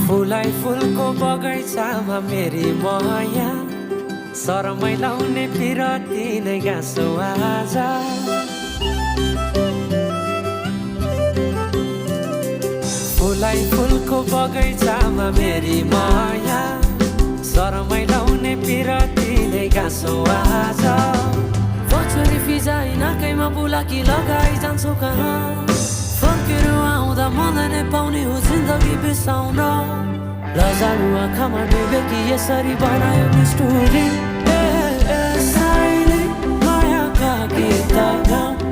फुलाई फुलको बगैँचामा मेरी माया शरमै लाउने पिरती नै गाँसो आज फुलाई फुलको बगैँचामा मेरी माया शरमै लाउने पिरती नै गाँसो आज बचरी फिजाइ नाकैमा बुलाकी लगाइ जान्छौ कहाँ फर्केर आउँदा मलाई नै पाउने हो जिन्दगी बिसाउन लजालु आँखामा डुबेकी यसरी बनायो नि स्टोरी साइले मायाका गीत गाउँ